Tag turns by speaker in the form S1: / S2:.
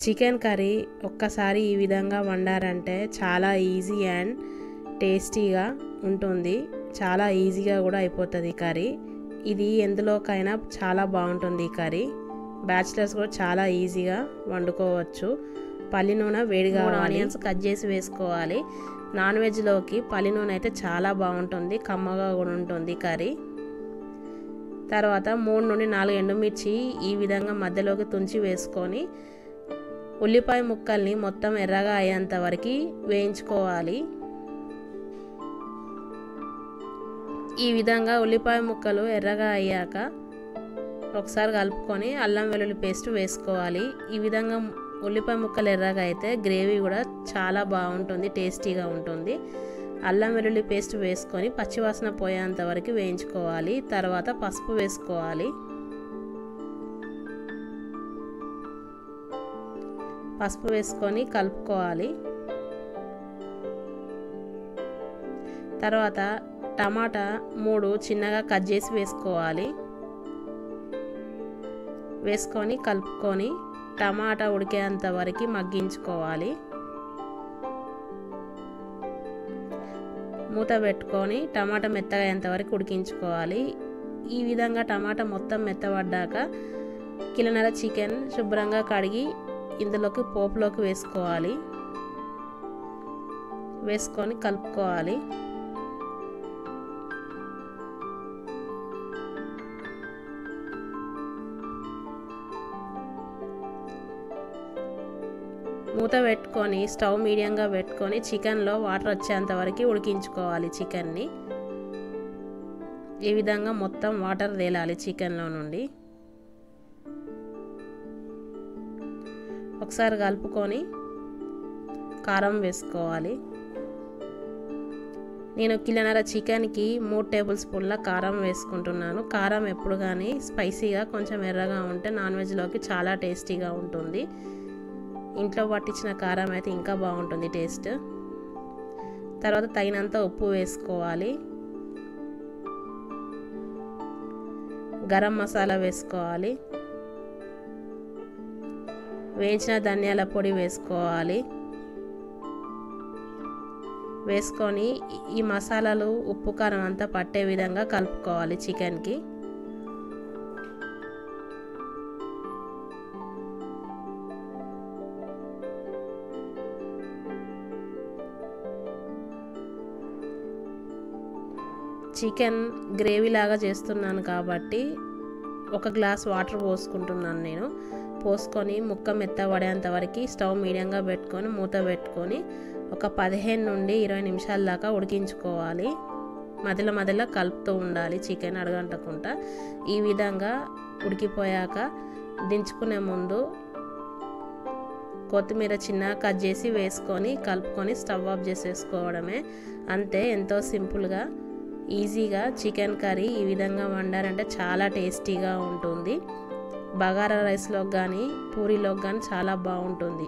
S1: Chicken curry ఒక్కసారి ఈ విధంగా వండారంటే చాలా ఈజీ అండ్ టేస్టీగా ఉంటుంది. చాలా ఈజీగా కూడా అయిపోతుంది కర్రీ. ఇది ఎందులోకైనా చాలా బాగుంటుంది ఈ కర్రీ. బ్యాచిలర్స్ కూడా చాలా ఈజీగా వండుకోవచ్చు. పల్లి నూనె వేడిగా ఆనియన్స్ కట్ చేసి వేసుకోవాలి. నాన్ వెజ్లోకి పల్లి నూనె అయితే చాలా బాగుంటుంది, కమ్మగా కూడా ఉంటుంది కర్రీ. తర్వాత 3 నుండి 4 ఎండుమిర్చి ఈ విధంగా మధ్యలోకి తుంచి వేసుకొని ఉల్లిపాయ ముక్కల్ని మొత్తం ఎర్రగా అయ్యేంత వరకు వేయించుకోవాలి. ఈ విధంగా ఉల్లిపాయ ముక్కలు ఎర్రగా అయ్యాక ఒకసారి కలుపుకొని అల్లం వెల్లుల్లి పేస్ట్ వేసుకోవాలి. ఈ విధంగా ఉల్లిపాయ ముక్కలు ఎర్రగా అయితే గ్రేవీ కూడా చాలా బాగుంటుంది, టేస్టీగా ఉంటుంది. అల్లం వెల్లుల్లి పేస్ట్ వేసుకొని పచ్చివాసన పోయేంత వరకు వేయించుకోవాలి. తర్వాత పసుపు వేసుకోవాలి. పసుపు వేసుకొని కలుపుకోవాలి. తర్వాత టమాటా 3 చిన్నగా కట్ చేసి వేసుకోవాలి. వేసుకొని కలుపుకొని టమాటా ఉడికేంత వరకు మగ్గించుకోవాలి. మూత పెట్టుకొని టమాటా మెత్తగా అయ్యేంత వరకు ఉడికించుకోవాలి. ఈ విధంగా టమాటా మొత్తం మెత్తబడ్డాక కిలోన్నర చికెన్ శుభ్రంగా కడిగి ఇందులోకి పోపులోకి వేసుకోవాలి. వేసుకొని కలుపుకోవాలి. మూత పెట్టుకొని స్టవ్ మీడియంగా పెట్టుకొని చికెన్లో వాటర్ వచ్చేంత వరకు ఉడికించుకోవాలి. చికెన్ని ఈ విధంగా మొత్తం వాటర్ తేలాలి చికెన్లో నుండి. ఒకసారి కలుపుకొని కారం వేసుకోవాలి. నేను కిలోన్నర చికెన్కి 3 టేబుల్ స్పూన్ల కారం వేసుకుంటున్నాను. కారం ఎప్పుడు కానీ స్పైసీగా కొంచెం ఎర్రగా ఉంటే నాన్ వెజ్లోకి చాలా టేస్టీగా ఉంటుంది. ఇంట్లో పట్టించిన కారం అయితే ఇంకా బాగుంటుంది టేస్ట్. తర్వాత తగినంత ఉప్పు వేసుకోవాలి. గరం మసాలా వేసుకోవాలి. వేయించిన ధనియాల పొడి వేసుకోవాలి. వేసుకొని ఈ మసాలాలు ఉప్పు కారం అంతా పట్టే విధంగా కలుపుకోవాలి చికెన్కి. చికెన్ గ్రేవీ లాగా చేస్తున్నాను కాబట్టి 1 గ్లాస్ వాటర్ పోసుకుంటున్నాను నేను. పోసుకొని ముక్క మెత్తబడేంత వరకు స్టవ్ మీడియంగా పెట్టుకొని మూత పెట్టుకొని ఒక 15 నుండి 20 నిమిషాల దాకా ఉడికించుకోవాలి. మధ్యలో కలుపుతూ ఉండాలి చికెన్ అడగంటకుండా. ఈ విధంగా ఉడికిపోయాక దించుకునే ముందు కొత్తిమీర చిన్నగా కట్ చేసి వేసుకొని కలుపుకొని స్టవ్ ఆఫ్ చేసేసుకోవడమే. అంతే, ఎంతో సింపుల్గా ఈజీగా చికెన్ కర్రీ ఈ విధంగా వండారంటే చాలా టేస్టీగా ఉంటుంది. బగారా రైస్లోకి కానీ పూరీలోకి కానీ చాలా బాగుంటుంది.